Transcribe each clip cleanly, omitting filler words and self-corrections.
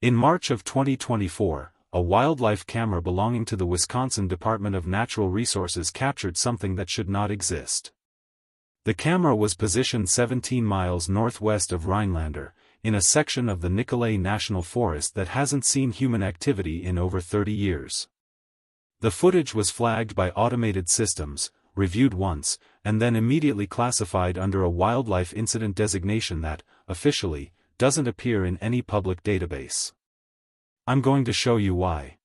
In March of 2024, a wildlife camera belonging to the Wisconsin Department of Natural Resources captured something that should not exist. The camera was positioned 17 miles northwest of Rhinelander, in a section of the Nicolet National Forest that hasn't seen human activity in over 30 years. The footage was flagged by automated systems, reviewed once, and then immediately classified under a wildlife incident designation that, officially, doesn't appear in any public database. I'm going to show you why.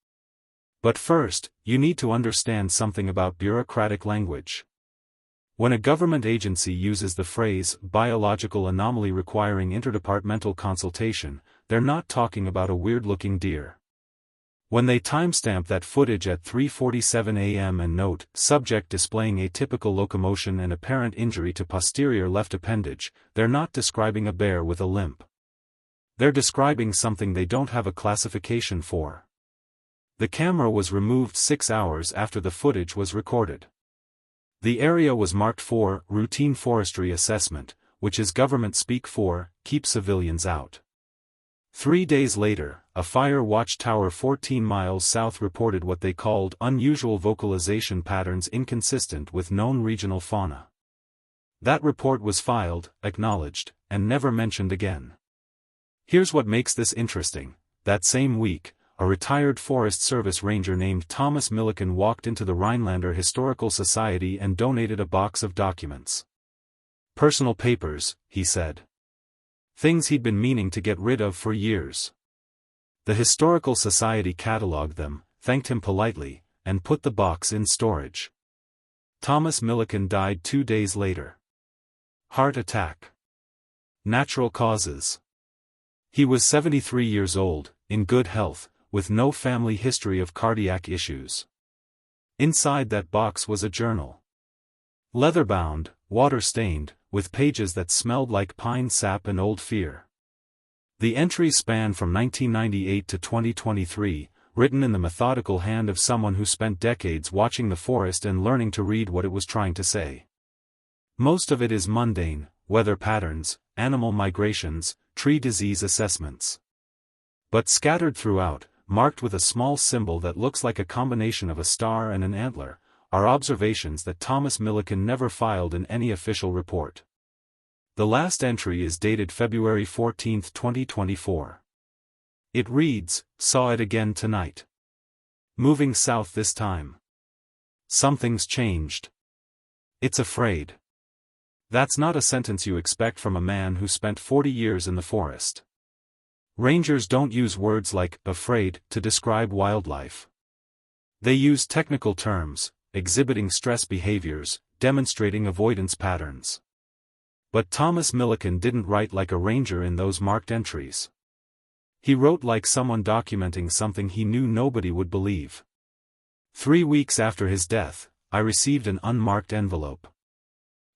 But first, you need to understand something about bureaucratic language. When a government agency uses the phrase biological anomaly requiring interdepartmental consultation, they're not talking about a weird-looking deer. When they timestamp that footage at 3:47 a.m. and note, subject displaying atypical locomotion and apparent injury to posterior left appendage, they're not describing a bear with a limp. They're describing something they don't have a classification for. The camera was removed 6 hours after the footage was recorded. The area was marked for routine forestry assessment, which is government speak for keep civilians out. 3 days later, a fire watch tower 14 miles south reported what they called unusual vocalization patterns inconsistent with known regional fauna. That report was filed, acknowledged, and never mentioned again. Here's what makes this interesting. That same week, a retired Forest Service ranger named Thomas Milliken walked into the Rhinelander Historical Society and donated a box of documents. Personal papers, he said. Things he'd been meaning to get rid of for years. The Historical Society cataloged them, thanked him politely, and put the box in storage. Thomas Milliken died 2 days later. Heart attack. Natural causes. He was 73 years old, in good health, with no family history of cardiac issues. Inside that box was a journal. Leather-bound, water-stained, with pages that smelled like pine sap and old fear. The entries span from 1998 to 2023, written in the methodical hand of someone who spent decades watching the forest and learning to read what it was trying to say. Most of it is mundane: weather patterns, animal migrations, tree disease assessments. But scattered throughout, marked with a small symbol that looks like a combination of a star and an antler, are observations that Thomas Milliken never filed in any official report. The last entry is dated February 14, 2024. It reads, "Saw it again tonight. Moving south this time. Something's changed. It's afraid." That's not a sentence you expect from a man who spent 40 years in the forest. Rangers don't use words like afraid to describe wildlife. They use technical terms, exhibiting stress behaviors, demonstrating avoidance patterns. But Thomas Milliken didn't write like a ranger in those marked entries. He wrote like someone documenting something he knew nobody would believe. 3 weeks after his death, I received an unmarked envelope.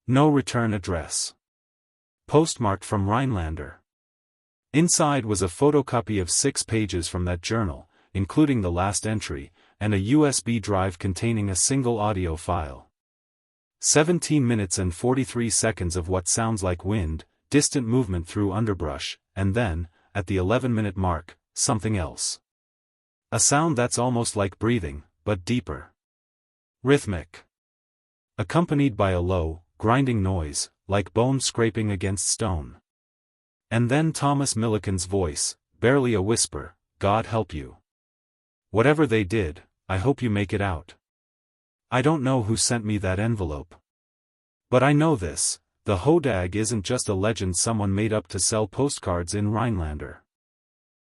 No return address. Postmarked from Rhinelander. Inside was a photocopy of 6 pages from that journal, including the last entry, and a USB drive containing a single audio file. 17 minutes and 43 seconds of what sounds like wind, distant movement through underbrush, and then, at the 11-minute mark, something else. A sound that's almost like breathing, but deeper. Rhythmic. Accompanied by a low, grinding noise, like bone scraping against stone. And then Thomas Milliken's voice, barely a whisper, "God help you. Whatever they did, I hope you make it out. I don't know who sent me that envelope. But I know this: the Hodag isn't just a legend someone made up to sell postcards in Rhinelander.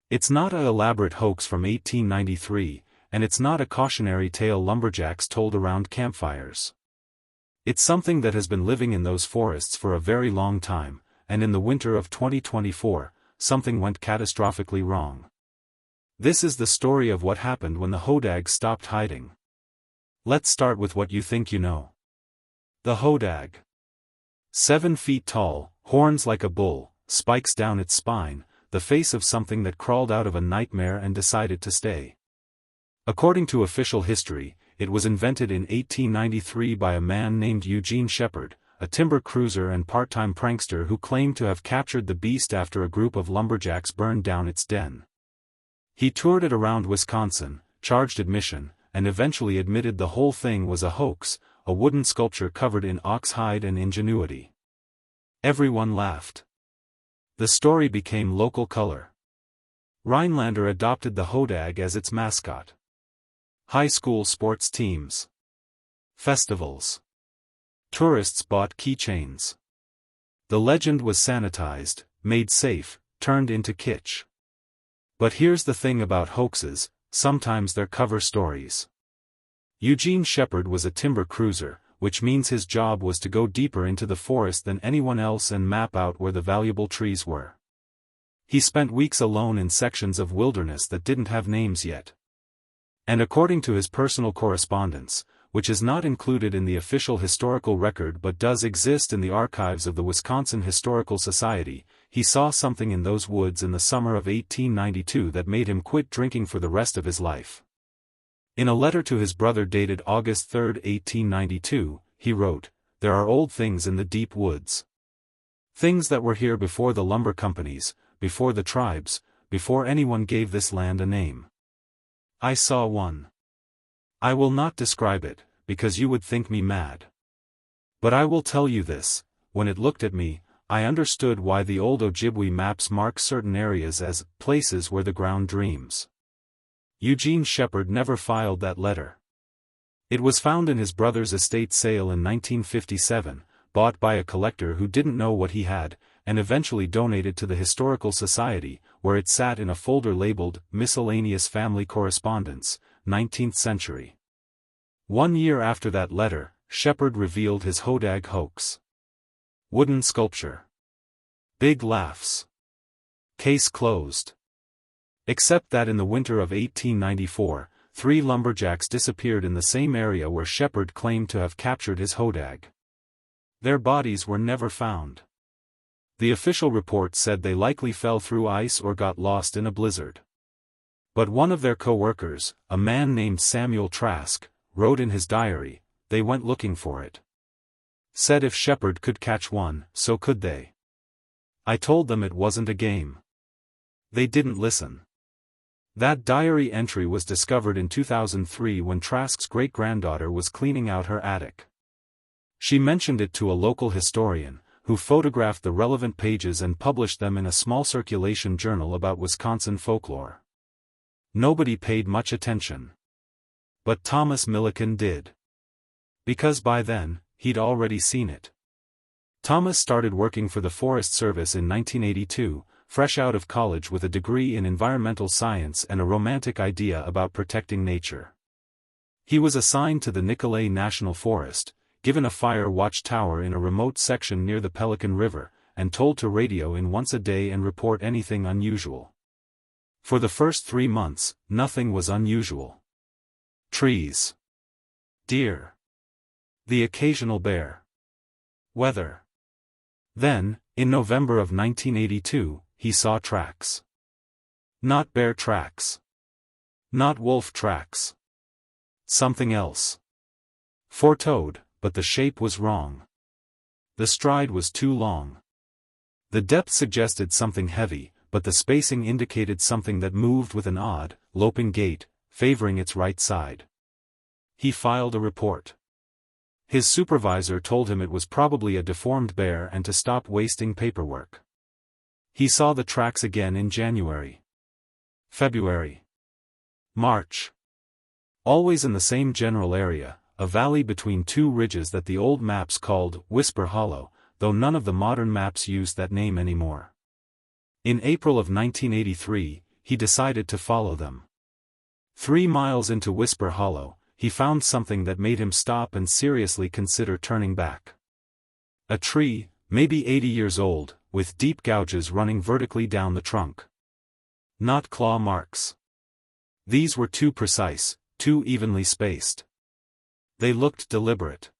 It's not an elaborate hoax from 1893, and it's not a cautionary tale lumberjacks told around campfires. It's something that has been living in those forests for a very long time, and in the winter of 2024, something went catastrophically wrong. This is the story of what happened when the Hodag stopped hiding. Let's start with what you think you know. The Hodag. 7 feet tall, horns like a bull, spikes down its spine, the face of something that crawled out of a nightmare and decided to stay. According to official history, it was invented in 1893 by a man named Eugene Shepard, a timber cruiser and part-time prankster who claimed to have captured the beast after a group of lumberjacks burned down its den. He toured it around Wisconsin, charged admission, and eventually admitted the whole thing was a hoax, a wooden sculpture covered in ox hide and ingenuity. Everyone laughed. The story became local color. Rhinelander adopted the Hodag as its mascot. High school sports teams. Festivals. Tourists bought keychains. The legend was sanitized, made safe, turned into kitsch. But here's the thing about hoaxes, sometimes they're cover stories. Eugene Shepard was a timber cruiser, which means his job was to go deeper into the forest than anyone else and map out where the valuable trees were. He spent weeks alone in sections of wilderness that didn't have names yet. And according to his personal correspondence, which is not included in the official historical record but does exist in the archives of the Wisconsin Historical Society, he saw something in those woods in the summer of 1892 that made him quit drinking for the rest of his life. In a letter to his brother dated August 3, 1892, he wrote, "There are old things in the deep woods. Things that were here before the lumber companies, before the tribes, before anyone gave this land a name. I saw one. I will not describe it, because you would think me mad. But I will tell you this, when it looked at me, I understood why the old Ojibwe maps mark certain areas as places where the ground dreams." Eugene Shepard never filed that letter. It was found in his brother's estate sale in 1957, bought by a collector who didn't know what he had, and eventually donated to the Historical Society, where it sat in a folder labeled Miscellaneous Family Correspondence, 19th Century. 1 year after that letter, Shepard revealed his Hodag hoax. Wooden sculpture. Big laughs. Case closed. Except that in the winter of 1894, 3 lumberjacks disappeared in the same area where Shepard claimed to have captured his Hodag. Their bodies were never found. The official report said they likely fell through ice or got lost in a blizzard. But one of their co-workers, a man named Samuel Trask, wrote in his diary, "They went looking for it. Said if Shepard could catch one, so could they. I told them it wasn't a game. They didn't listen." That diary entry was discovered in 2003 when Trask's great-granddaughter was cleaning out her attic. She mentioned it to a local historian, who photographed the relevant pages and published them in a small circulation journal about Wisconsin folklore. Nobody paid much attention. But Thomas Milliken did. Because by then, he'd already seen it. Thomas started working for the Forest Service in 1982, fresh out of college with a degree in environmental science and a romantic idea about protecting nature. He was assigned to the Nicolet National Forest, given a fire watch tower in a remote section near the Pelican River, and told to radio in once a day and report anything unusual. For the first 3 months, nothing was unusual. Trees. Deer. The occasional bear. Weather. Then, in November of 1982, he saw tracks. Not bear tracks. Not wolf tracks. Something else. Foretold, but the shape was wrong. The stride was too long. The depth suggested something heavy, but the spacing indicated something that moved with an odd, loping gait, favoring its right side. He filed a report. His supervisor told him it was probably a deformed bear and to stop wasting paperwork. He saw the tracks again in January. February. March. Always in the same general area, a valley between 2 ridges that the old maps called Whisper Hollow, though none of the modern maps used that name anymore. In April of 1983, he decided to follow them. 3 miles into Whisper Hollow, he found something that made him stop and seriously consider turning back. A tree, maybe 80 years old, with deep gouges running vertically down the trunk. Not claw marks. These were too precise, too evenly spaced. They looked deliberate.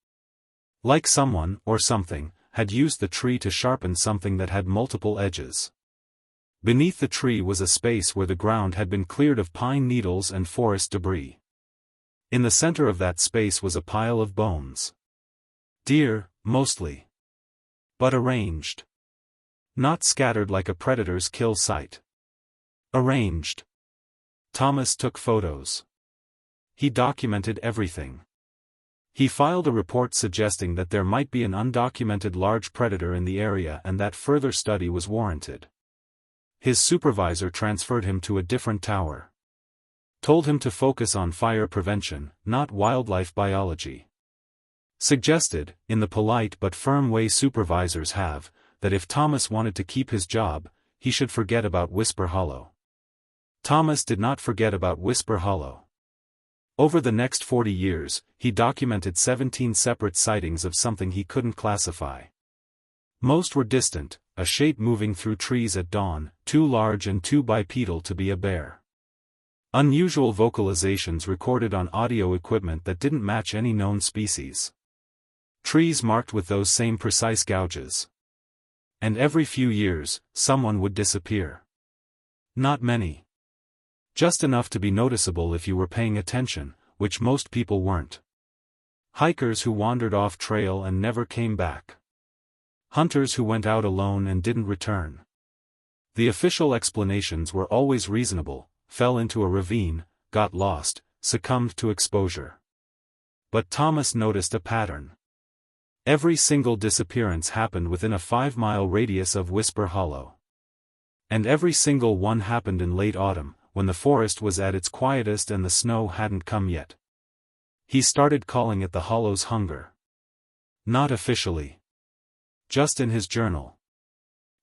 Like someone, or something, had used the tree to sharpen something that had multiple edges. Beneath the tree was a space where the ground had been cleared of pine needles and forest debris. In the center of that space was a pile of bones. Deer, mostly. But arranged. Not scattered like a predator's kill site. Arranged. Thomas took photos. He documented everything. He filed a report suggesting that there might be an undocumented large predator in the area and that further study was warranted. His supervisor transferred him to a different tower. Told him to focus on fire prevention, not wildlife biology. Suggested, in the polite but firm way supervisors have, that if Thomas wanted to keep his job, he should forget about Whisper Hollow. Thomas did not forget about Whisper Hollow. Over the next 40 years, he documented 17 separate sightings of something he couldn't classify. Most were distant, a shape moving through trees at dawn, too large and too bipedal to be a bear. Unusual vocalizations recorded on audio equipment that didn't match any known species. Trees marked with those same precise gouges. And every few years, someone would disappear. Not many. Just enough to be noticeable if you were paying attention, which most people weren't. Hikers who wandered off trail and never came back. Hunters who went out alone and didn't return. The official explanations were always reasonable: fell into a ravine, got lost, succumbed to exposure. But Thomas noticed a pattern. Every single disappearance happened within a 5-mile radius of Whisper Hollow. And every single one happened in late autumn, when the forest was at its quietest and the snow hadn't come yet. He started calling it the Hollow's Hunger. Not officially. Just in his journal.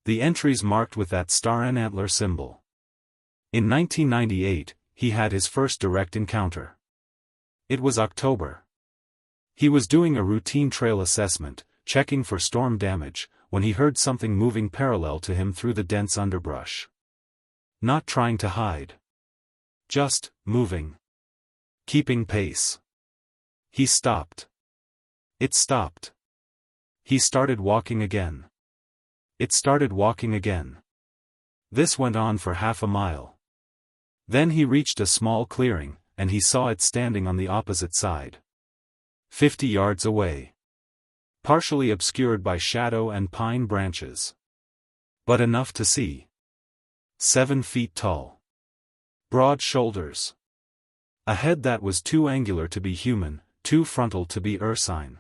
The entries marked with that star and antler symbol. In 1998, he had his first direct encounter. It was October. He was doing a routine trail assessment, checking for storm damage, when he heard something moving parallel to him through the dense underbrush. Not trying to hide. Just moving. Keeping pace. He stopped. It stopped. He started walking again. It started walking again. This went on for half a mile. Then he reached a small clearing, and he saw it standing on the opposite side. 50 yards away. Partially obscured by shadow and pine branches. But enough to see. 7 feet tall. Broad shoulders. A head that was too angular to be human, too frontal to be ursine.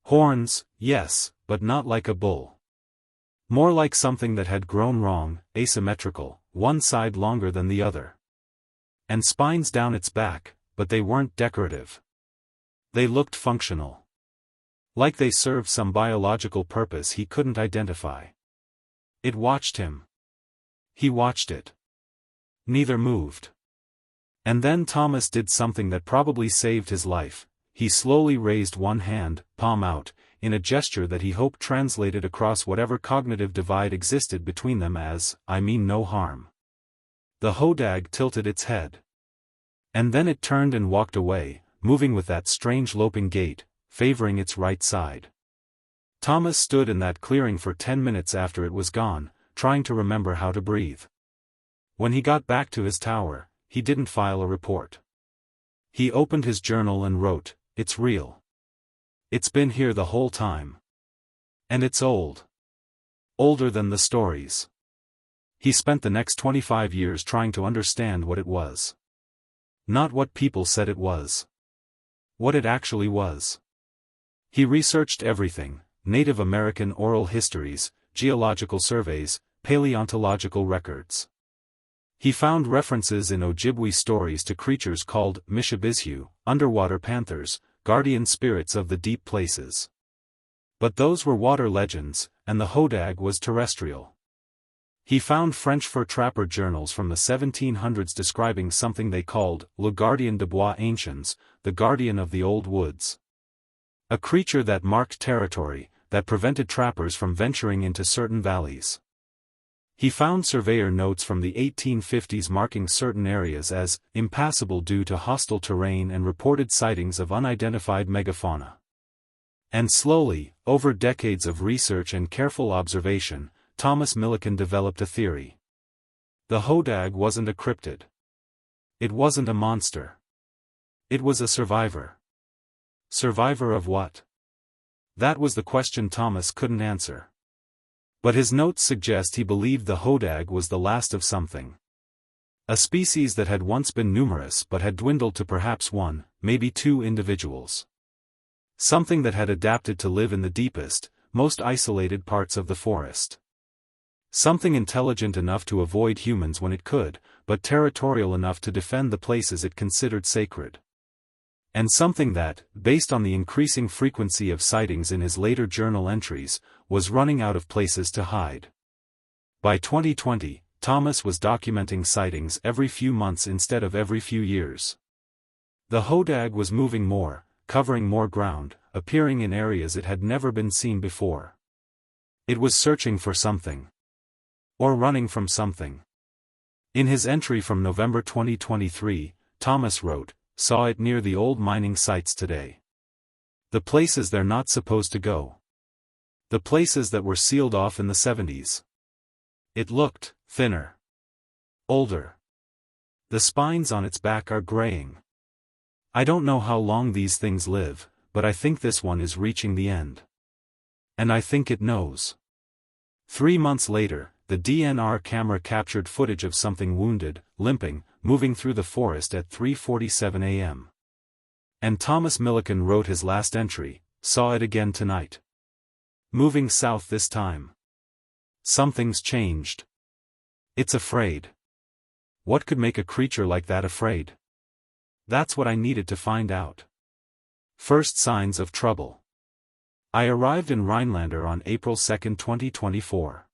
Horns, yes, but not like a bull. More like something that had grown wrong, asymmetrical, one side longer than the other. And spines down its back, but they weren't decorative. They looked functional. Like they served some biological purpose he couldn't identify. It watched him. He watched it. Neither moved. And then Thomas did something that probably saved his life. He slowly raised one hand, palm out, in a gesture that he hoped translated across whatever cognitive divide existed between them as, "I mean no harm." The Hodag tilted its head. And then it turned and walked away, moving with that strange loping gait, favoring its right side. Thomas stood in that clearing for 10 minutes after it was gone, trying to remember how to breathe. When he got back to his tower, he didn't file a report. He opened his journal and wrote, "It's real. It's been here the whole time. And it's old. Older than the stories." He spent the next 25 years trying to understand what it was. Not what people said it was. What it actually was. He researched everything: Native American oral histories, geological surveys, paleontological records. He found references in Ojibwe stories to creatures called Mishabizhu, underwater panthers, guardian spirits of the deep places. But those were water legends, and the Hodag was terrestrial. He found French fur trapper journals from the 1700s describing something they called Le Gardien de Bois Anciens, the guardian of the old woods. A creature that marked territory, that prevented trappers from venturing into certain valleys. He found surveyor notes from the 1850s marking certain areas as impassable due to hostile terrain and reported sightings of unidentified megafauna. And slowly, over decades of research and careful observation, Thomas Millikan developed a theory. The Hodag wasn't a cryptid. It wasn't a monster. It was a survivor. Survivor of what? That was the question Thomas couldn't answer. But his notes suggest he believed the Hodag was the last of something. A species that had once been numerous but had dwindled to perhaps one, maybe two individuals. Something that had adapted to live in the deepest, most isolated parts of the forest. Something intelligent enough to avoid humans when it could, but territorial enough to defend the places it considered sacred. And something that, based on the increasing frequency of sightings in his later journal entries, was running out of places to hide. By 2020, Thomas was documenting sightings every few months instead of every few years. The Hodag was moving more, covering more ground, appearing in areas it had never been seen before. It was searching for something. Or running from something. In his entry from November 2023, Thomas wrote, "Saw it near the old mining sites today. The places they're not supposed to go. The places that were sealed off in the 70s. It looked thinner. Older. The spines on its back are graying. I don't know how long these things live, but I think this one is reaching the end. And I think it knows." 3 months later, the DNR camera captured footage of something wounded, limping, moving through the forest at 3:47 a.m. And Thomas Millikan wrote his last entry, "Saw it again tonight. Moving south this time. Something's changed. It's afraid." What could make a creature like that afraid? That's what I needed to find out. First signs of trouble. I arrived in Rhinelander on April 2, 2024.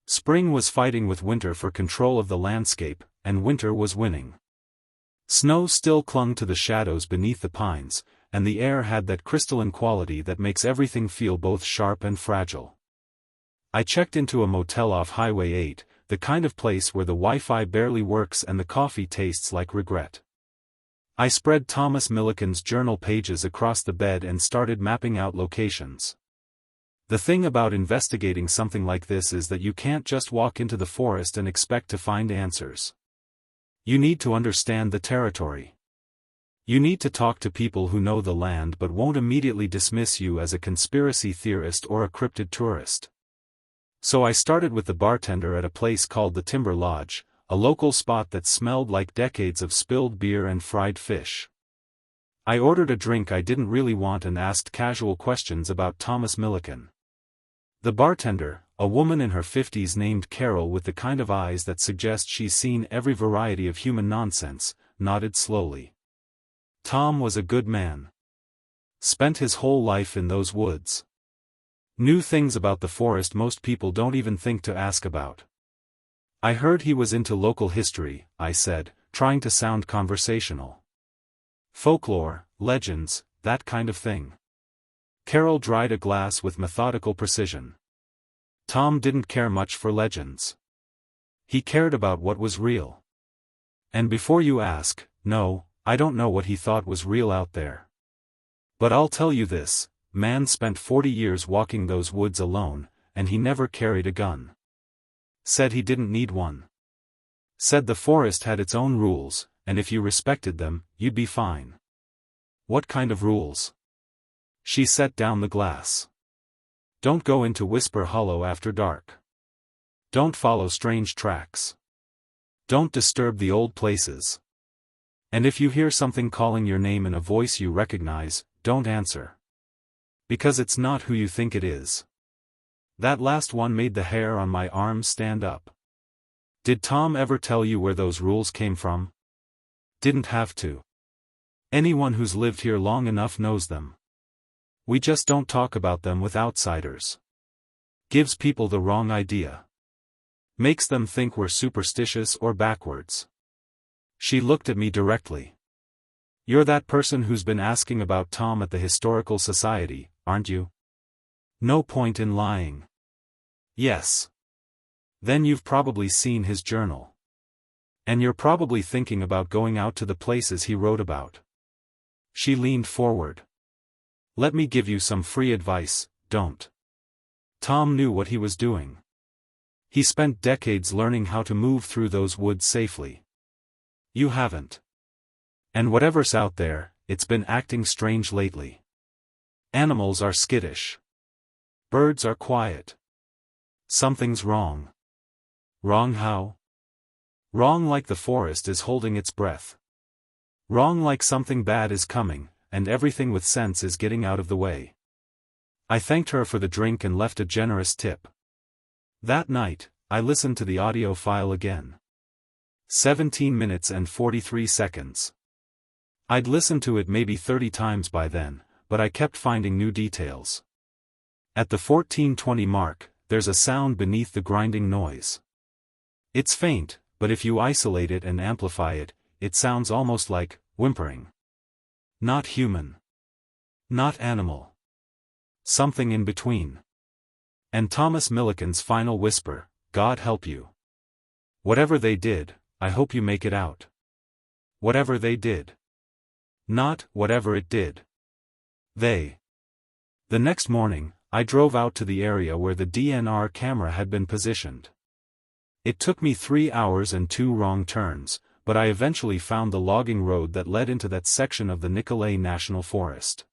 Spring was fighting with winter for control of the landscape, and winter was winning. Snow still clung to the shadows beneath the pines, and the air had that crystalline quality that makes everything feel both sharp and fragile. I checked into a motel off Highway 8, the kind of place where the Wi-Fi barely works and the coffee tastes like regret. I spread Thomas Millikan's journal pages across the bed and started mapping out locations. The thing about investigating something like this is that you can't just walk into the forest and expect to find answers. You need to understand the territory. You need to talk to people who know the land but won't immediately dismiss you as a conspiracy theorist or a cryptid tourist. So I started with the bartender at a place called the Timber Lodge, a local spot that smelled like decades of spilled beer and fried fish. I ordered a drink I didn't really want and asked casual questions about Thomas Millikan. The bartender, a woman in her 50s named Carol with the kind of eyes that suggest she's seen every variety of human nonsense, nodded slowly. Tom was a good man. Spent his whole life in those woods. Knew things about the forest most people don't even think to ask about. I heard he was into local history, I said, trying to sound conversational. Folklore, legends, that kind of thing. Carol dried a glass with methodical precision. Tom didn't care much for legends. He cared about what was real. And before you ask, no, I don't know what he thought was real out there. But I'll tell you this. Man spent 40 years walking those woods alone, and he never carried a gun. Said he didn't need one. Said the forest had its own rules, and if you respected them, you'd be fine. What kind of rules? She set down the glass. Don't go into Whisper Hollow after dark. Don't follow strange tracks. Don't disturb the old places. And if you hear something calling your name in a voice you recognize, don't answer. Because it's not who you think it is. That last one made the hair on my arms stand up. Did Tom ever tell you where those rules came from? Didn't have to. Anyone who's lived here long enough knows them. We just don't talk about them with outsiders. Gives people the wrong idea. Makes them think we're superstitious or backwards. She looked at me directly. You're that person who's been asking about Tom at the Historical Society, aren't you? No point in lying. Yes. Then you've probably seen his journal. And you're probably thinking about going out to the places he wrote about. She leaned forward. Let me give you some free advice, don't. Tom knew what he was doing. He spent decades learning how to move through those woods safely. You haven't. And whatever's out there, it's been acting strange lately. Animals are skittish. Birds are quiet. Something's wrong. Wrong how? Wrong like the forest is holding its breath. Wrong like something bad is coming, and everything with sense is getting out of the way. I thanked her for the drink and left a generous tip. That night, I listened to the audio file again. 17 minutes and 43 seconds. I'd listened to it maybe 30 times by then, but I kept finding new details. At the 14:20 mark, there's a sound beneath the grinding noise. It's faint, but if you isolate it and amplify it, it sounds almost like whimpering. Not human. Not animal. Something in between. And Thomas Milliken's final whisper, God help you. Whatever they did, I hope you make it out. Whatever they did. Not whatever it did. They. The next morning, I drove out to the area where the DNR camera had been positioned. It took me 3 hours and 2 wrong turns, but I eventually found the logging road that led into that section of the Nicolet National Forest.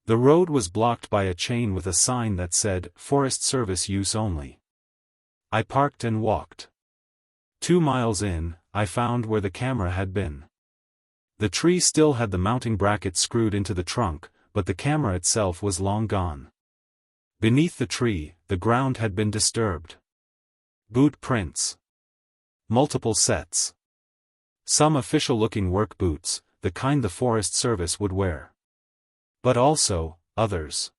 The road was blocked by a chain with a sign that said, Forest Service use only. I parked and walked. 2 miles in, I found where the camera had been. The tree still had the mounting bracket screwed into the trunk, but the camera itself was long gone. Beneath the tree, the ground had been disturbed. Boot prints. Multiple sets. Some official-looking work boots, the kind the Forest Service would wear. But also, others.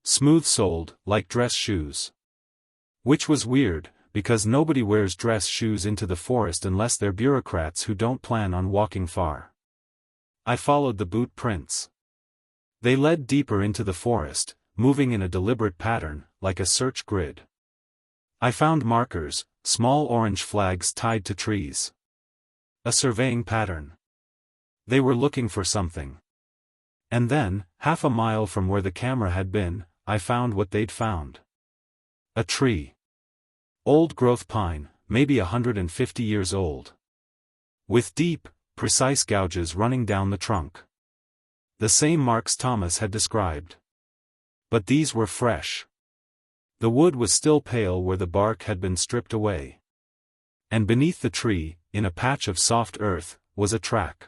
Smooth-soled, like dress shoes. Which was weird, because nobody wears dress shoes into the forest unless they're bureaucrats who don't plan on walking far. I followed the boot prints. They led deeper into the forest, moving in a deliberate pattern, like a search grid. I found markers, small orange flags tied to trees. A surveying pattern. They were looking for something. And then, half a mile from where the camera had been, I found what they'd found. A tree. Old-growth pine, maybe 150 years old. With deep, precise gouges running down the trunk. The same marks Thomas had described. But these were fresh. The wood was still pale where the bark had been stripped away. And beneath the tree, in a patch of soft earth, was a track.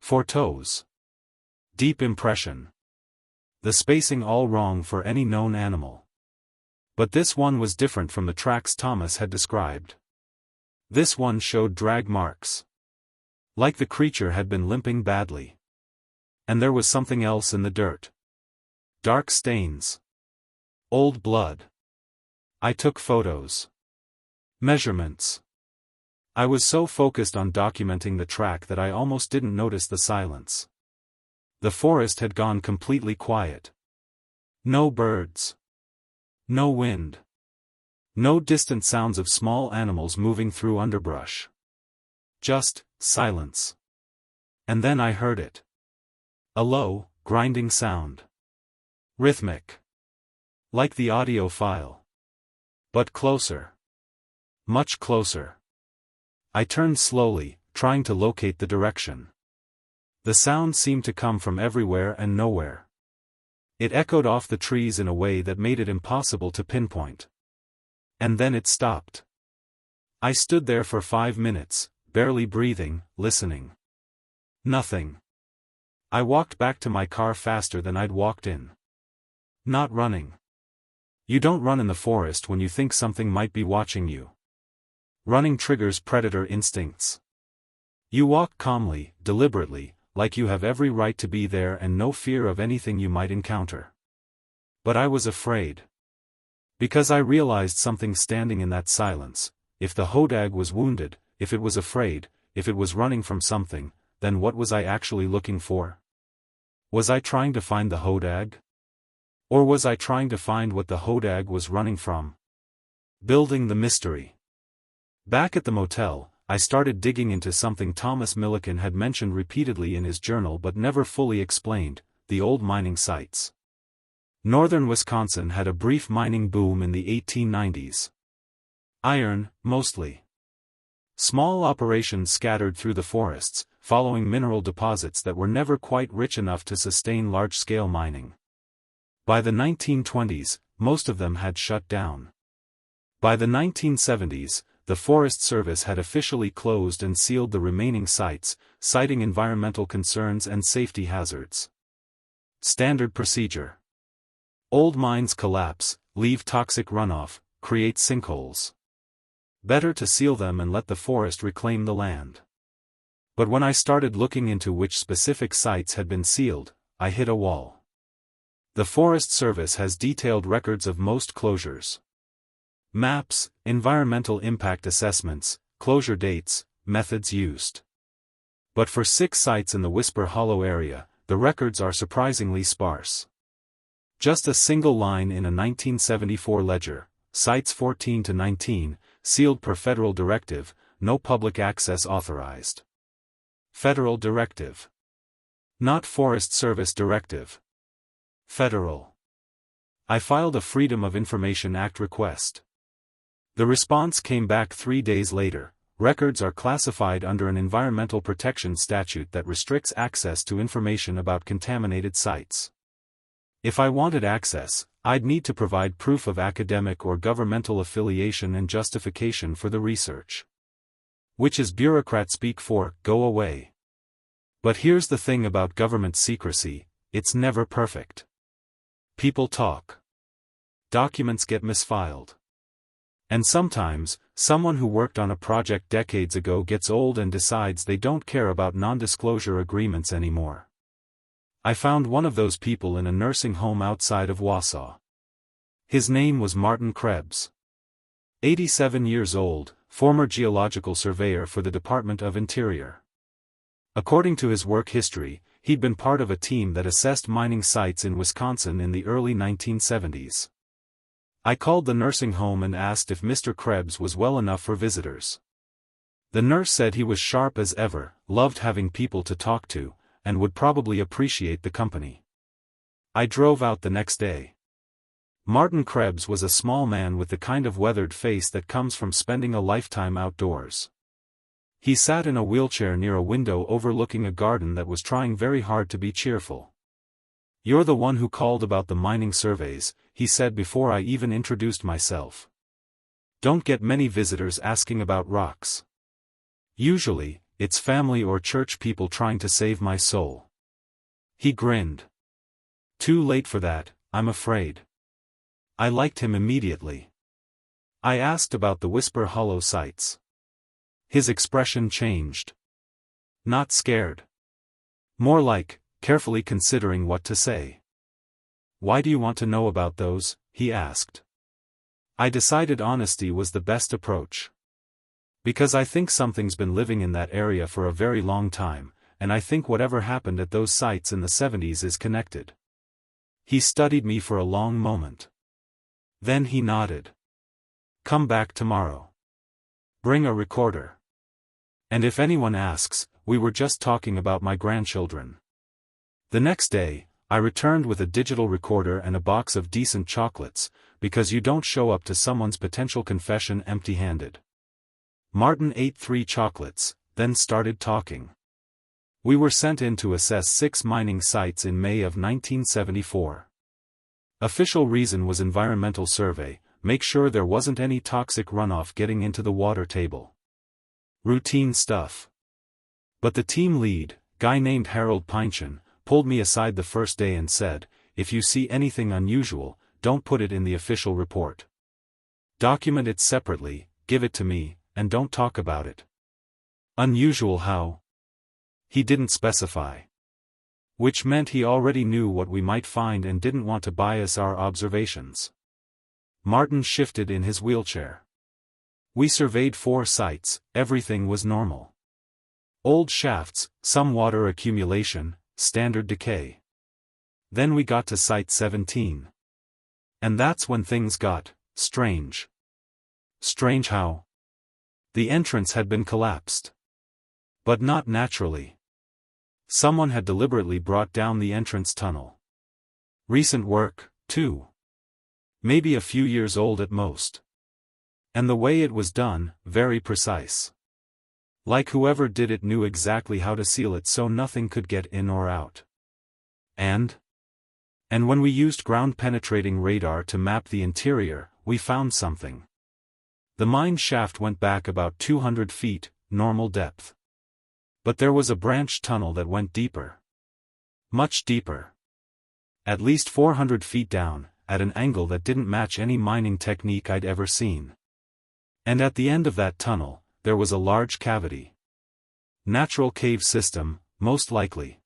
4 toes. Deep impression. The spacing all wrong for any known animal. But this one was different from the tracks Thomas had described. This one showed drag marks. Like the creature had been limping badly. And there was something else in the dirt. Dark stains. Old blood. I took photos. Measurements. I was so focused on documenting the track that I almost didn't notice the silence. The forest had gone completely quiet. No birds. No wind. No distant sounds of small animals moving through underbrush. Just silence. And then I heard it. A low, grinding sound. Rhythmic. Like the audio file. But closer. Much closer. I turned slowly, trying to locate the direction. The sound seemed to come from everywhere and nowhere. It echoed off the trees in a way that made it impossible to pinpoint. And then it stopped. I stood there for 5 minutes, barely breathing, listening. Nothing. I walked back to my car faster than I'd walked in. Not running. You don't run in the forest when you think something might be watching you. Running triggers predator instincts. You walk calmly, deliberately, like you have every right to be there and no fear of anything you might encounter. But I was afraid. Because I realized something standing in that silence. If the Hodag was wounded, if it was afraid, if it was running from something, then what was I actually looking for? Was I trying to find the Hodag? Or was I trying to find what the Hodag was running from? Building the mystery. Back at the motel, I started digging into something Thomas Milliken had mentioned repeatedly in his journal but never fully explained, the old mining sites. Northern Wisconsin had a brief mining boom in the 1890s. Iron, mostly. Small operations scattered through the forests, following mineral deposits that were never quite rich enough to sustain large-scale mining. By the 1920s, most of them had shut down. By the 1970s, the Forest Service had officially closed and sealed the remaining sites, citing environmental concerns and safety hazards. Standard procedure. Old mines collapse, leave toxic runoff, create sinkholes. Better to seal them and let the forest reclaim the land. But when I started looking into which specific sites had been sealed, I hit a wall. The Forest Service has detailed records of most closures. Maps, environmental impact assessments, closure dates, methods used. But for 6 sites in the Whisper Hollow area, the records are surprisingly sparse. Just a single line in a 1974 ledger, sites 14 to 19, sealed per federal directive, no public access authorized. Federal directive. Not Forest Service directive. Federal. I filed a Freedom of Information Act request. The response came back 3 days later. Records are classified under an environmental protection statute that restricts access to information about contaminated sites. If I wanted access, I'd need to provide proof of academic or governmental affiliation and justification for the research. Which is bureaucrat speak for, go away. But here's the thing about government secrecy, it's never perfect. People talk. Documents get misfiled. And sometimes, someone who worked on a project decades ago gets old and decides they don't care about non-disclosure agreements anymore. I found one of those people in a nursing home outside of Wausau. His name was Martin Krebs. 87 years old, former geological surveyor for the Department of Interior. According to his work history, he'd been part of a team that assessed mining sites in Wisconsin in the early 1970s. I called the nursing home and asked if Mr. Krebs was well enough for visitors. The nurse said he was sharp as ever, loved having people to talk to, and would probably appreciate the company. I drove out the next day. Martin Krebs was a small man with the kind of weathered face that comes from spending a lifetime outdoors. He sat in a wheelchair near a window overlooking a garden that was trying very hard to be cheerful. "You're the one who called about the mining surveys," he said before I even introduced myself. "Don't get many visitors asking about rocks. Usually, it's family or church people trying to save my soul." He grinned. Too late for that, I'm afraid. I liked him immediately. I asked about the Whisper Hollow sites. His expression changed. Not scared. More like, carefully considering what to say. "Why do you want to know about those?" he asked. I decided honesty was the best approach. Because I think something's been living in that area for a very long time, and I think whatever happened at those sites in the 70s is connected. He studied me for a long moment. Then he nodded. "Come back tomorrow. Bring a recorder. And if anyone asks, we were just talking about my grandchildren." The next day, I returned with a digital recorder and a box of decent chocolates, because you don't show up to someone's potential confession empty-handed. Martin ate 3 chocolates, then started talking. We were sent in to assess 6 mining sites in May of 1974. Official reason was environmental survey, make sure there wasn't any toxic runoff getting into the water table. Routine stuff. But the team lead, guy named Harold Pynchon, pulled me aside the first day and said, "If you see anything unusual, don't put it in the official report. Document it separately, give it to me, and don't talk about it." Unusual how? He didn't specify. Which meant he already knew what we might find and didn't want to bias our observations. Martin shifted in his wheelchair. We surveyed 4 sites, everything was normal. Old shafts, some water accumulation, standard decay. Then we got to site 17. And that's when things got strange. Strange how? The entrance had been collapsed. But not naturally. Someone had deliberately brought down the entrance tunnel. Recent work, too. Maybe a few years old at most. And the way it was done, very precise. Like whoever did it knew exactly how to seal it so nothing could get in or out. And when we used ground-penetrating radar to map the interior, we found something. The mine shaft went back about 200 feet, normal depth. But there was a branch tunnel that went deeper. Much deeper. At least 400 feet down, at an angle that didn't match any mining technique I'd ever seen. And at the end of that tunnel, there was a large cavity. Natural cave system, most likely.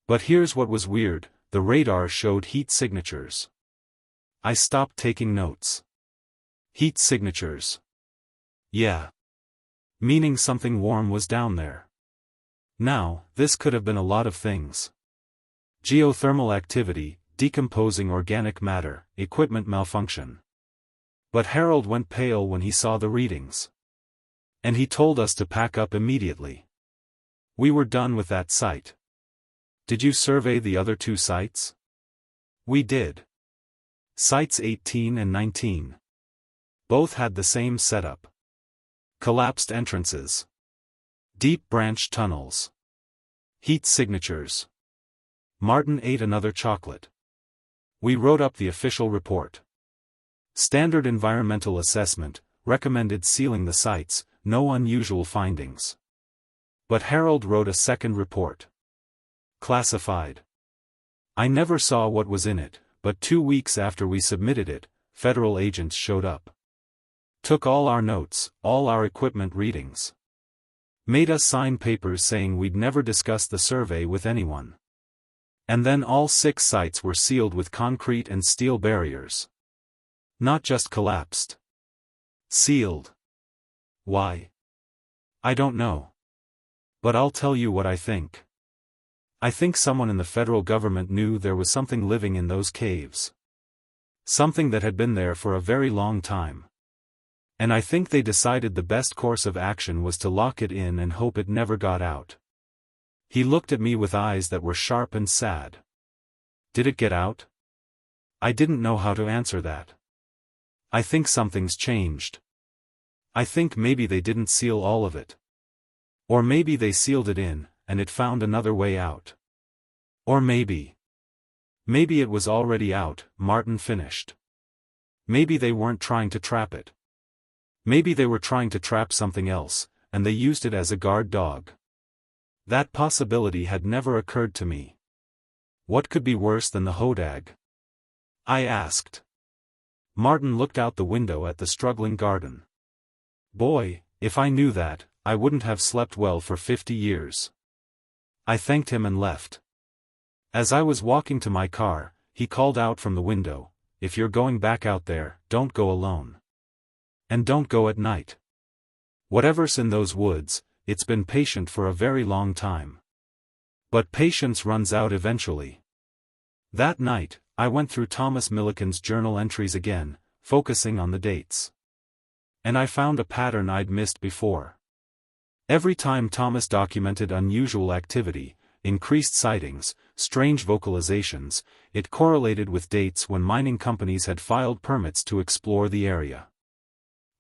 But here's what was weird, the radar showed heat signatures. I stopped taking notes. Heat signatures. Yeah. Meaning something warm was down there. Now, this could have been a lot of things. Geothermal activity, decomposing organic matter, equipment malfunction. But Harold went pale when he saw the readings. And he told us to pack up immediately. We were done with that site. Did you survey the other two sites? We did. Sites 18 and 19. Both had the same setup. Collapsed entrances. Deep branch tunnels. Heat signatures. Martin ate another chocolate. We wrote up the official report. Standard environmental assessment, recommended sealing the sites, no unusual findings. But Harold wrote a second report. Classified. I never saw what was in it, but 2 weeks after we submitted it, federal agents showed up. Took all our notes, all our equipment readings. Made us sign papers saying we'd never discuss the survey with anyone. And then all 6 sites were sealed with concrete and steel barriers. Not just collapsed. Sealed. Why? I don't know. But I'll tell you what I think. I think someone in the federal government knew there was something living in those caves. Something that had been there for a very long time. And I think they decided the best course of action was to lock it in and hope it never got out. He looked at me with eyes that were sharp and sad. Did it get out? I didn't know how to answer that. I think something's changed. I think maybe they didn't seal all of it. Or maybe they sealed it in, and it found another way out. Or maybe it was already out, Martin finished. Maybe they weren't trying to trap it. Maybe they were trying to trap something else, and they used it as a guard dog. That possibility had never occurred to me. What could be worse than the Hodag? I asked. Martin looked out the window at the struggling garden. Boy, if I knew that, I wouldn't have slept well for 50 years. I thanked him and left. As I was walking to my car, he called out from the window, "If you're going back out there, don't go alone. And don't go at night. Whatever's in those woods, it's been patient for a very long time. But patience runs out eventually." That night, I went through Thomas Milliken's journal entries again, focusing on the dates. And I found a pattern I'd missed before. Every time Thomas documented unusual activity, increased sightings, strange vocalizations, it correlated with dates when mining companies had filed permits to explore the area.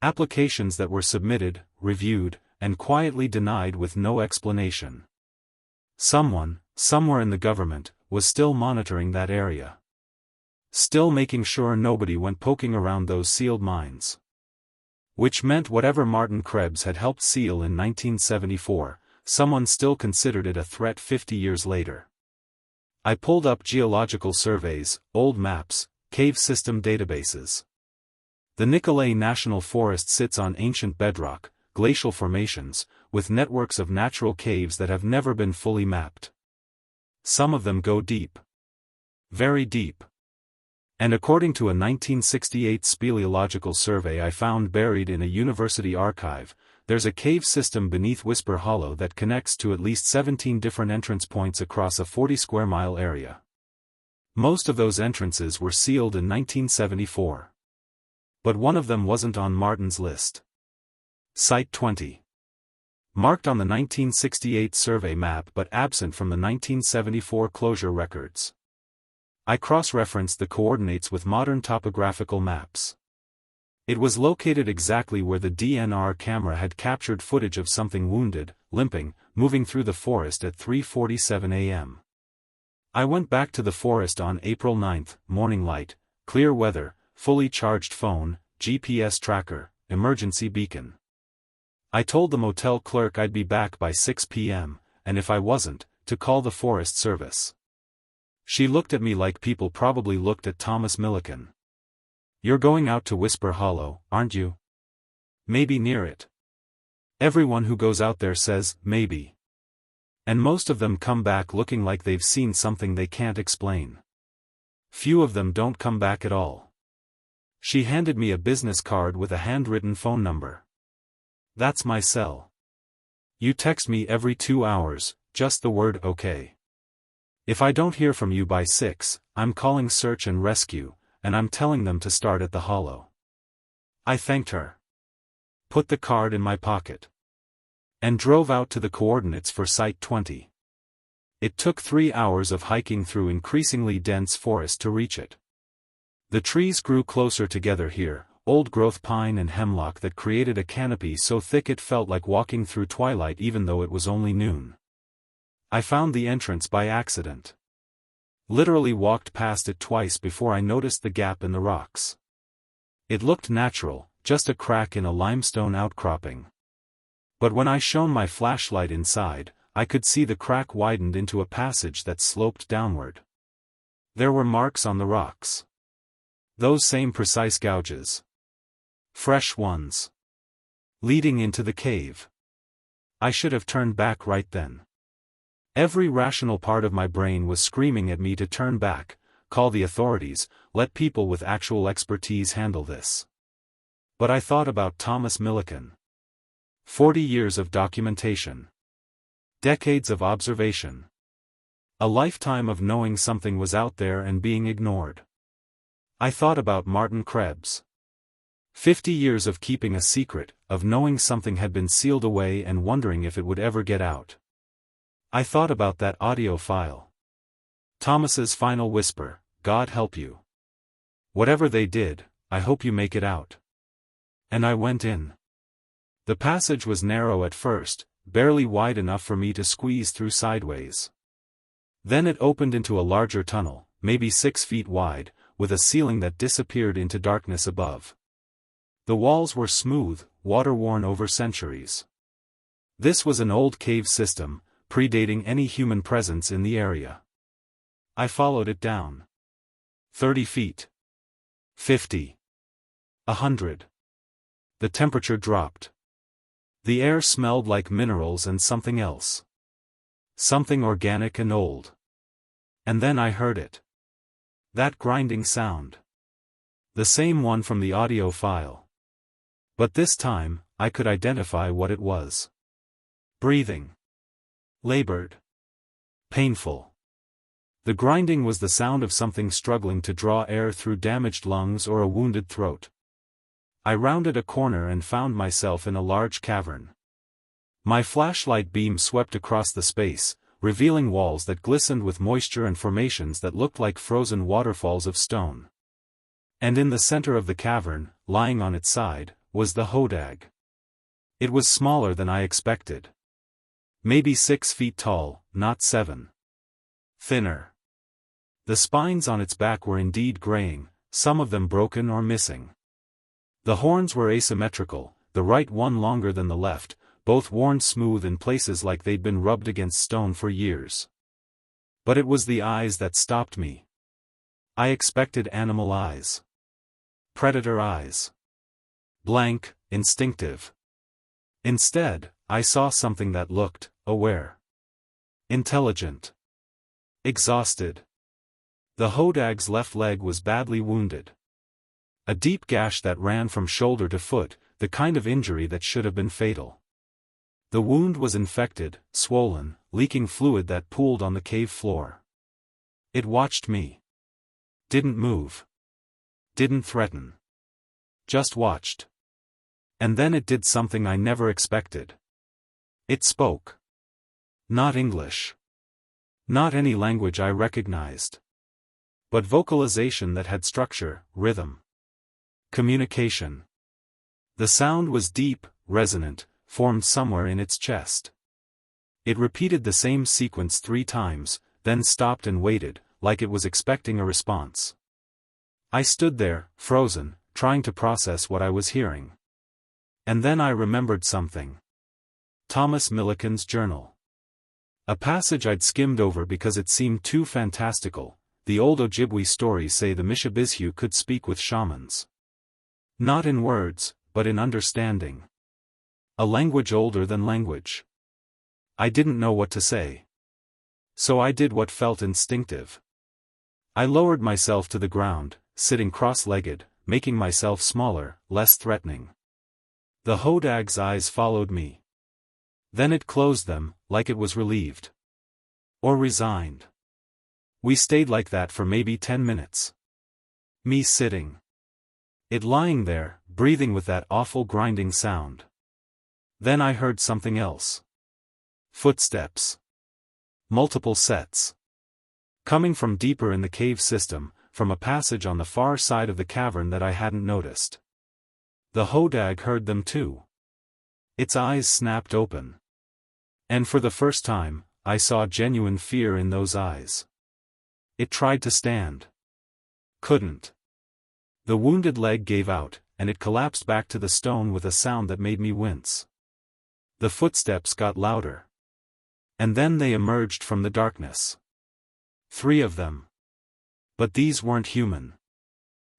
Applications that were submitted, reviewed, and quietly denied with no explanation. Someone, somewhere in the government, was still monitoring that area. Still making sure nobody went poking around those sealed mines. Which meant whatever Martin Krebs had helped seal in 1974, someone still considered it a threat 50 years later. I pulled up geological surveys, old maps, cave system databases. The Nicolet National Forest sits on ancient bedrock, glacial formations, with networks of natural caves that have never been fully mapped. Some of them go deep. Very deep. And according to a 1968 speleological survey I found buried in a university archive, there's a cave system beneath Whisper Hollow that connects to at least 17 different entrance points across a 40-square-mile area. Most of those entrances were sealed in 1974. But one of them wasn't on Martin's list. Site 20. Marked on the 1968 survey map but absent from the 1974 closure records. I cross-referenced the coordinates with modern topographical maps. It was located exactly where the DNR camera had captured footage of something wounded, limping, moving through the forest at 3:47 a.m. I went back to the forest on April 9, morning light, clear weather, fully charged phone, GPS tracker, emergency beacon. I told the motel clerk I'd be back by 6 p.m., and if I wasn't, to call the Forest Service. She looked at me like people probably looked at Thomas Millikan. "You're going out to Whisper Hollow, aren't you? Maybe near it." Everyone who goes out there says, maybe. And most of them come back looking like they've seen something they can't explain. Few of them don't come back at all. She handed me a business card with a handwritten phone number. "That's my cell. You text me every 2 hours, just the word okay. If I don't hear from you by 6, I'm calling search and rescue, and I'm telling them to start at the hollow." I thanked her, put the card in my pocket, and drove out to the coordinates for Site 20. It took 3 hours of hiking through increasingly dense forest to reach it. The trees grew closer together here, old-growth pine and hemlock that created a canopy so thick it felt like walking through twilight even though it was only noon. I found the entrance by accident. Literally walked past it twice before I noticed the gap in the rocks. It looked natural, just a crack in a limestone outcropping. But when I shone my flashlight inside, I could see the crack widened into a passage that sloped downward. There were marks on the rocks. Those same precise gouges. Fresh ones. Leading into the cave. I should have turned back right then. Every rational part of my brain was screaming at me to turn back, call the authorities, let people with actual expertise handle this. But I thought about Thomas Millikan. 40 years of documentation. Decades of observation. A lifetime of knowing something was out there and being ignored. I thought about Martin Krebs. 50 years of keeping a secret, of knowing something had been sealed away and wondering if it would ever get out. I thought about that audio file. Thomas's final whisper, "God help you. Whatever they did, I hope you make it out." And I went in. The passage was narrow at first, barely wide enough for me to squeeze through sideways. Then it opened into a larger tunnel, maybe 6 feet wide, with a ceiling that disappeared into darkness above. The walls were smooth, water-worn over centuries. This was an old cave system, predating any human presence in the area. I followed it down. 30 feet. 50. 100. The temperature dropped. The air smelled like minerals and something else. Something organic and old. And then I heard it. That grinding sound. The same one from the audio file. But this time, I could identify what it was. Breathing. Labored. Painful. The grinding was the sound of something struggling to draw air through damaged lungs or a wounded throat. I rounded a corner and found myself in a large cavern. My flashlight beam swept across the space, revealing walls that glistened with moisture and formations that looked like frozen waterfalls of stone. And in the center of the cavern, lying on its side, was the Hodag. It was smaller than I expected. Maybe 6 feet tall, not 7. Thinner. The spines on its back were indeed graying, some of them broken or missing. The horns were asymmetrical, the right one longer than the left, both worn smooth in places like they'd been rubbed against stone for years. But it was the eyes that stopped me. I expected animal eyes. Predator eyes. Blank, instinctive. Instead, I saw something that looked aware. Intelligent. Exhausted. The Hodag's left leg was badly wounded. A deep gash that ran from shoulder to foot, the kind of injury that should have been fatal. The wound was infected, swollen, leaking fluid that pooled on the cave floor. It watched me. Didn't move. Didn't threaten. Just watched. And then it did something I never expected. It spoke. Not English. Not any language I recognized. But vocalization that had structure, rhythm. Communication. The sound was deep, resonant, formed somewhere in its chest. It repeated the same sequence 3 times, then stopped and waited, like it was expecting a response. I stood there, frozen, trying to process what I was hearing. And then I remembered something. Thomas Millikan's journal. A passage I'd skimmed over because it seemed too fantastical. The old Ojibwe stories say the Mishabizhu could speak with shamans. Not in words, but in understanding. A language older than language. I didn't know what to say. So I did what felt instinctive. I lowered myself to the ground, sitting cross-legged, making myself smaller, less threatening. The Hodag's eyes followed me. Then it closed them, like it was relieved. Or resigned. We stayed like that for maybe 10 minutes. Me sitting. It lying there, breathing with that awful grinding sound. Then I heard something else. Footsteps. Multiple sets. Coming from deeper in the cave system, from a passage on the far side of the cavern that I hadn't noticed. The Hodag heard them too. Its eyes snapped open. And for the first time, I saw genuine fear in those eyes. It tried to stand. Couldn't. The wounded leg gave out, and it collapsed back to the stone with a sound that made me wince. The footsteps got louder. And then they emerged from the darkness. 3 of them. But these weren't human.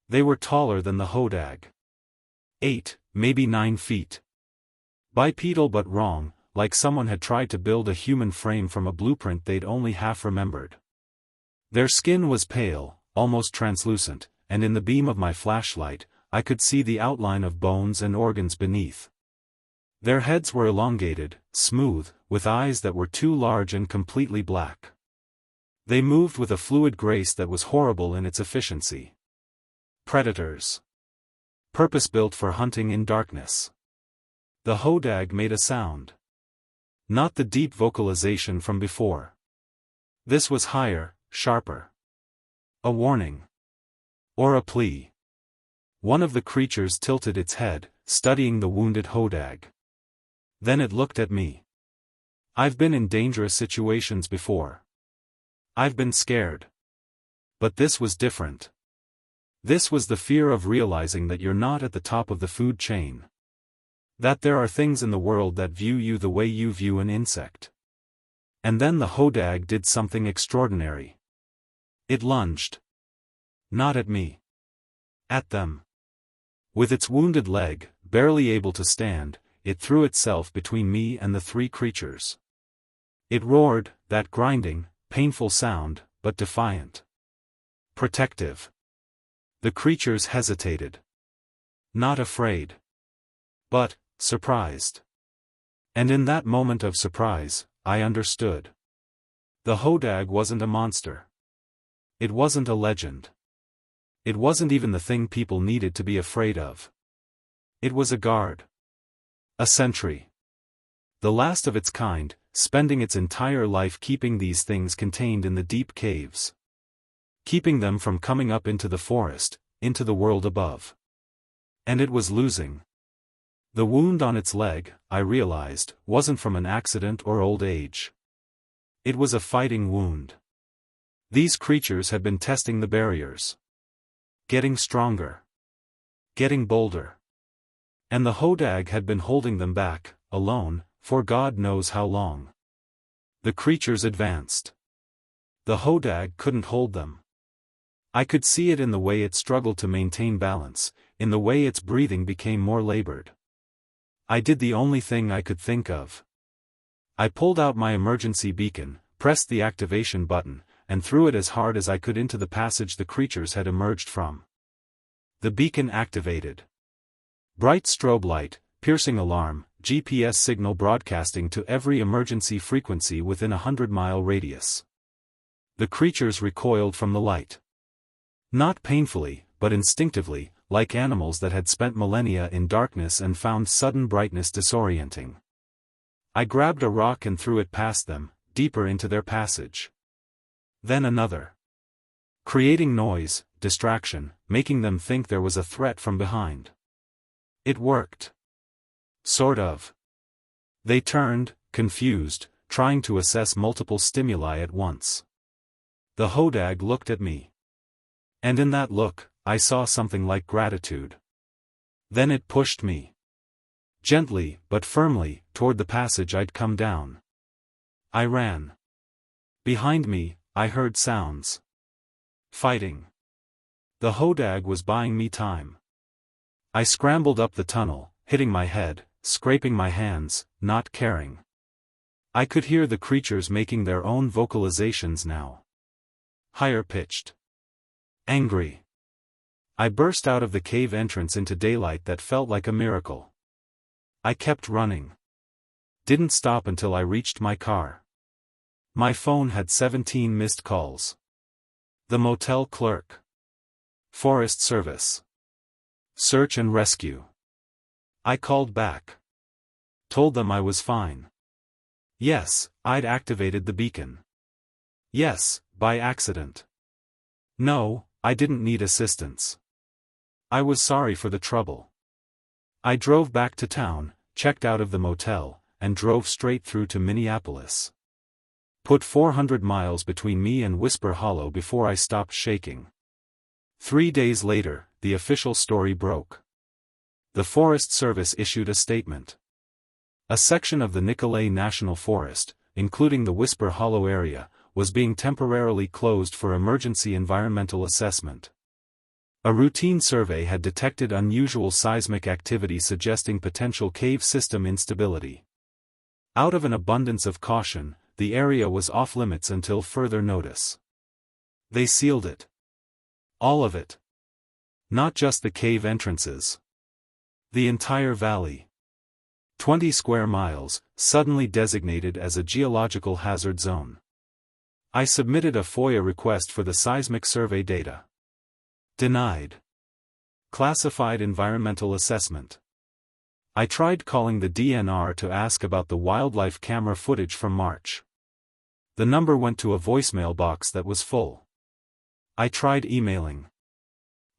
They were taller than the Hodag. 8, maybe 9 feet. Bipedal but wrong, like someone had tried to build a human frame from a blueprint they'd only half remembered. Their skin was pale, almost translucent, and in the beam of my flashlight, I could see the outline of bones and organs beneath. Their heads were elongated, smooth, with eyes that were too large and completely black. They moved with a fluid grace that was horrible in its efficiency. Predators. Purpose-built for hunting in darkness. The Hodag made a sound. Not the deep vocalization from before. This was higher, sharper. A warning. Or a plea. One of the creatures tilted its head, studying the wounded Hodag. Then it looked at me. I've been in dangerous situations before. I've been scared. But this was different. This was the fear of realizing that you're not at the top of the food chain. That there are things in the world that view you the way you view an insect. And then the Hodag did something extraordinary. It lunged. Not at me. At them. With its wounded leg, barely able to stand, it threw itself between me and the 3 creatures. It roared, that grinding, painful sound, but defiant. Protective. The creatures hesitated. Not afraid. But, surprised. And in that moment of surprise, I understood. The Hodag wasn't a monster. It wasn't a legend. It wasn't even the thing people needed to be afraid of. It was a guard. A sentry. The last of its kind, spending its entire life keeping these things contained in the deep caves. Keeping them from coming up into the forest, into the world above. And it was losing. The wound on its leg, I realized, wasn't from an accident or old age. It was a fighting wound. These creatures had been testing the barriers. Getting stronger. Getting bolder. And the Hodag had been holding them back, alone, for God knows how long. The creatures advanced. The Hodag couldn't hold them. I could see it in the way it struggled to maintain balance, in the way its breathing became more labored. I did the only thing I could think of. I pulled out my emergency beacon, pressed the activation button, and threw it as hard as I could into the passage the creatures had emerged from. The beacon activated. Bright strobe light, piercing alarm, GPS signal broadcasting to every emergency frequency within a 100-mile radius. The creatures recoiled from the light. Not painfully, but instinctively, like animals that had spent millennia in darkness and found sudden brightness disorienting. I grabbed a rock and threw it past them, deeper into their passage. Then another. Creating noise, distraction, making them think there was a threat from behind. It worked. Sort of. They turned, confused, trying to assess multiple stimuli at once. The Hodag looked at me. And in that look, I saw something like gratitude. Then it pushed me. Gently, but firmly, toward the passage I'd come down. I ran. Behind me, I heard sounds. Fighting. The Hodag was buying me time. I scrambled up the tunnel, hitting my head, scraping my hands, not caring. I could hear the creatures making their own vocalizations now. Higher pitched. Angry. I burst out of the cave entrance into daylight that felt like a miracle. I kept running. Didn't stop until I reached my car. My phone had 17 missed calls. The motel clerk. Forest Service. Search and rescue. I called back. Told them I was fine. Yes, I'd activated the beacon. Yes, by accident. No, I didn't need assistance. I was sorry for the trouble. I drove back to town, checked out of the motel, and drove straight through to Minneapolis. Put 400 miles between me and Whisper Hollow before I stopped shaking. 3 days later, the official story broke. The Forest Service issued a statement. A section of the Nicolet National Forest, including the Whisper Hollow area, was being temporarily closed for emergency environmental assessment. A routine survey had detected unusual seismic activity suggesting potential cave system instability. Out of an abundance of caution, the area was off-limits until further notice. They sealed it. All of it. Not just the cave entrances. The entire valley. 20 square miles, suddenly designated as a geological hazard zone. I submitted a FOIA request for the seismic survey data. Denied. Classified environmental assessment. I tried calling the DNR to ask about the wildlife camera footage from March. The number went to a voicemail box that was full. I tried emailing.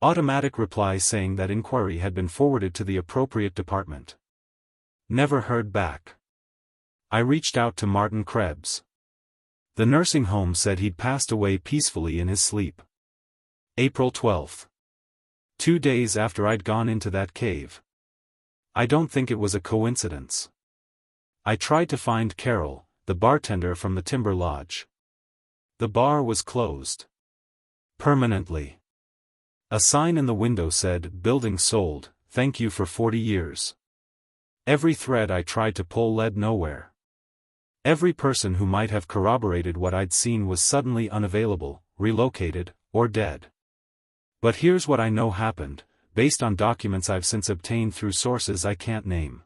Automatic reply saying that inquiry had been forwarded to the appropriate department. Never heard back. I reached out to Martin Krebs. The nursing home said he'd passed away peacefully in his sleep. April 12. 2 days after I'd gone into that cave. I don't think it was a coincidence. I tried to find Carol, the bartender from the Timber Lodge. The bar was closed. Permanently. A sign in the window said, "Building sold, thank you for 40 years." Every thread I tried to pull led nowhere. Every person who might have corroborated what I'd seen was suddenly unavailable, relocated, or dead. But here's what I know happened, based on documents I've since obtained through sources I can't name.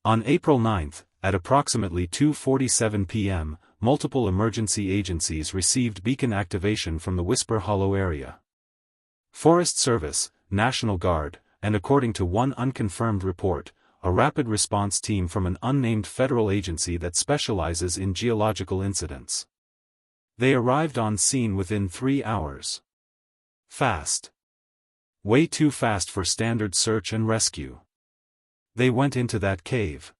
On April 9th, at approximately 2:47 p.m., multiple emergency agencies received beacon activation from the Whisper Hollow area. Forest Service, National Guard, and according to one unconfirmed report, a rapid response team from an unnamed federal agency that specializes in geological incidents. They arrived on scene within 3 hours. Fast. Way too fast for standard search and rescue. They went into that cave.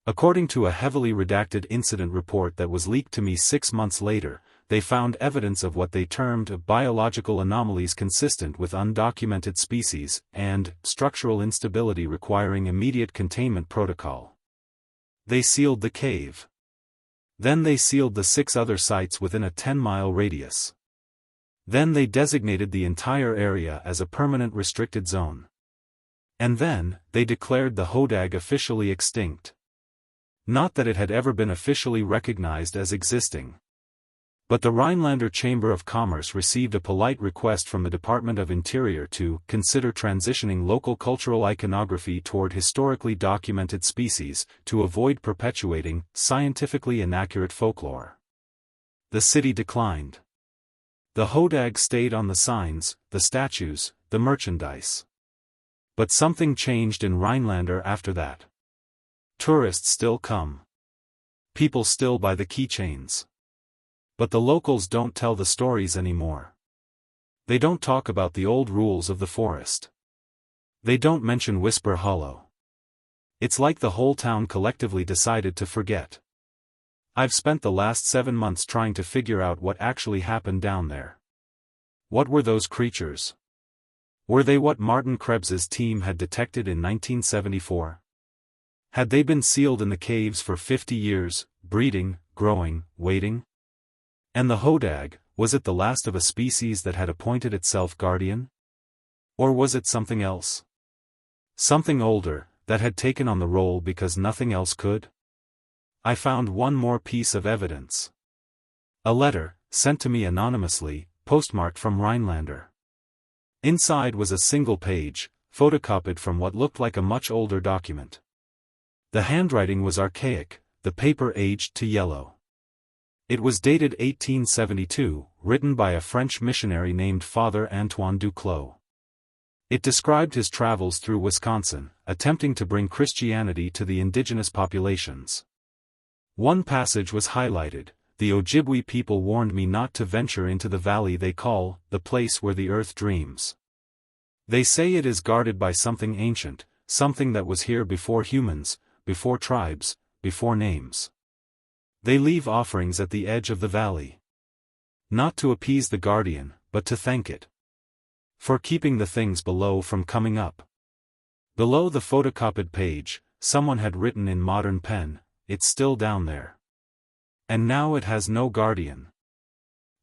According to a heavily redacted incident report that was leaked to me 6 months later, they found evidence of what they termed biological anomalies consistent with undocumented species, and structural instability requiring immediate containment protocol. They sealed the cave. Then they sealed the 6 other sites within a 10-mile radius. Then they designated the entire area as a permanent restricted zone. And then, they declared the Hodag officially extinct. Not that it had ever been officially recognized as existing. But the Rhinelander Chamber of Commerce received a polite request from the Department of Interior to consider transitioning local cultural iconography toward historically documented species, to avoid perpetuating scientifically inaccurate folklore. The city declined. The Hodag stayed on the signs, the statues, the merchandise. But something changed in Rhinelander after that. Tourists still come. People still buy the keychains. But the locals don't tell the stories anymore. They don't talk about the old rules of the forest. They don't mention Whisper Hollow. It's like the whole town collectively decided to forget. I've spent the last 7 months trying to figure out what actually happened down there. What were those creatures? Were they what Martin Krebs's team had detected in 1974? Had they been sealed in the caves for 50 years, breeding, growing, waiting? And the Hodag, was it the last of a species that had appointed itself guardian? Or was it something else? Something older, that had taken on the role because nothing else could? I found one more piece of evidence. A letter, sent to me anonymously, postmarked from Rhinelander. Inside was a single page, photocopied from what looked like a much older document. The handwriting was archaic, the paper aged to yellow. It was dated 1872, written by a French missionary named Father Antoine Duclos. It described his travels through Wisconsin, attempting to bring Christianity to the indigenous populations. One passage was highlighted: "The Ojibwe people warned me not to venture into the valley they call the place where the earth dreams. They say it is guarded by something ancient, something that was here before humans, before tribes, before names. They leave offerings at the edge of the valley. Not to appease the guardian, but to thank it for keeping the things below from coming up." Below the photocopied page, someone had written in modern pen, "It's still down there. And now it has no guardian.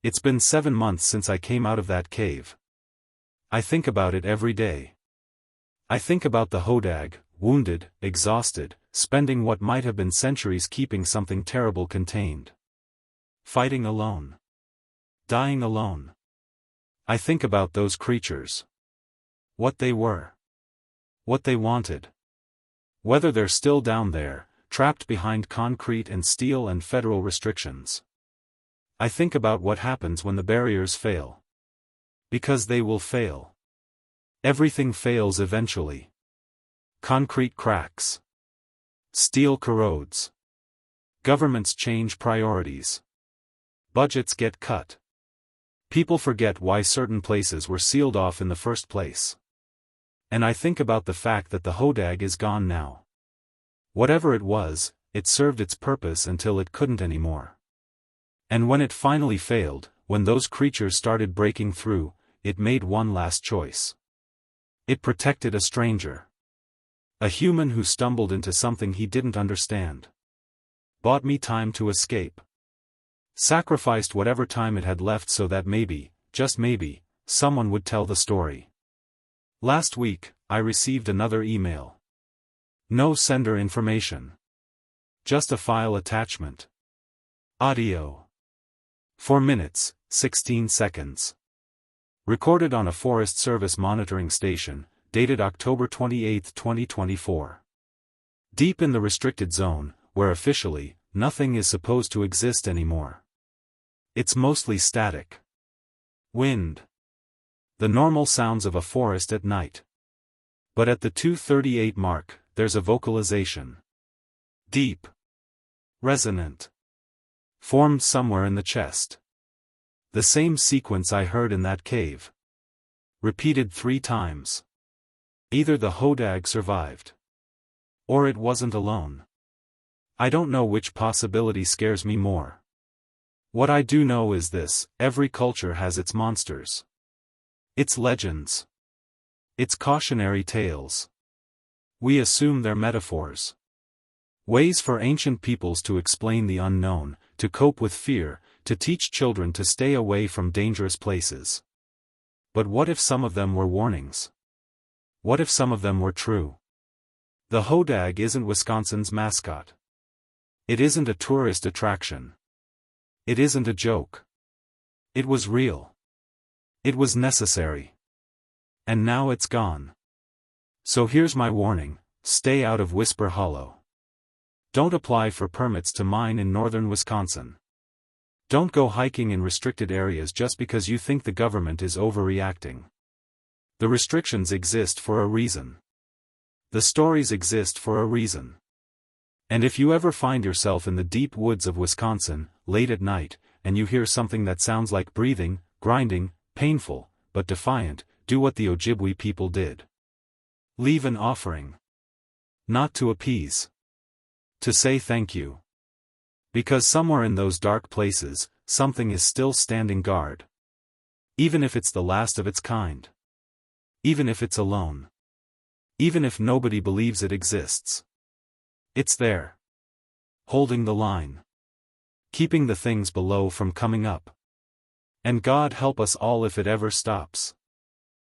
It's been 7 months since I came out of that cave. I think about it every day. I think about the Hodag, wounded, exhausted, spending what might have been centuries keeping something terrible contained. Fighting alone. Dying alone. I think about those creatures. What they were. What they wanted. Whether they're still down there, trapped behind concrete and steel and federal restrictions. I think about what happens when the barriers fail. Because they will fail. Everything fails eventually. Concrete cracks. Steel corrodes. Governments change priorities. Budgets get cut. People forget why certain places were sealed off in the first place. And I think about the fact that the Hodag is gone now. Whatever it was, it served its purpose until it couldn't anymore. And when it finally failed, when those creatures started breaking through, it made one last choice. It protected a stranger. A human who stumbled into something he didn't understand. Bought me time to escape. Sacrificed whatever time it had left so that maybe, just maybe, someone would tell the story. Last week, I received another email. No sender information. Just a file attachment. Audio. 4 minutes, 16 seconds. Recorded on a Forest Service monitoring station, dated October 28, 2024. Deep in the restricted zone, where officially, nothing is supposed to exist anymore. It's mostly static. Wind. The normal sounds of a forest at night. But at the 2:38 mark, there's a vocalization. Deep. Resonant. Formed somewhere in the chest. The same sequence I heard in that cave. Repeated 3 times. Either the Hodag survived. Or it wasn't alone. I don't know which possibility scares me more. What I do know is this: every culture has its monsters. Its legends. Its cautionary tales. We assume they're metaphors. Ways for ancient peoples to explain the unknown, to cope with fear, to teach children to stay away from dangerous places. But what if some of them were warnings? What if some of them were true? The Hodag isn't Wisconsin's mascot. It isn't a tourist attraction. It isn't a joke. It was real. It was necessary. And now it's gone. So here's my warning: stay out of Whisper Hollow. Don't apply for permits to mine in northern Wisconsin. Don't go hiking in restricted areas just because you think the government is overreacting. The restrictions exist for a reason. The stories exist for a reason. And if you ever find yourself in the deep woods of Wisconsin, late at night, and you hear something that sounds like breathing, grinding, painful, but defiant, do what the Ojibwe people did. Leave an offering. Not to appease. To say thank you. Because somewhere in those dark places, something is still standing guard. Even if it's the last of its kind. Even if it's alone. Even if nobody believes it exists. It's there. Holding the line. Keeping the things below from coming up. And God help us all if it ever stops.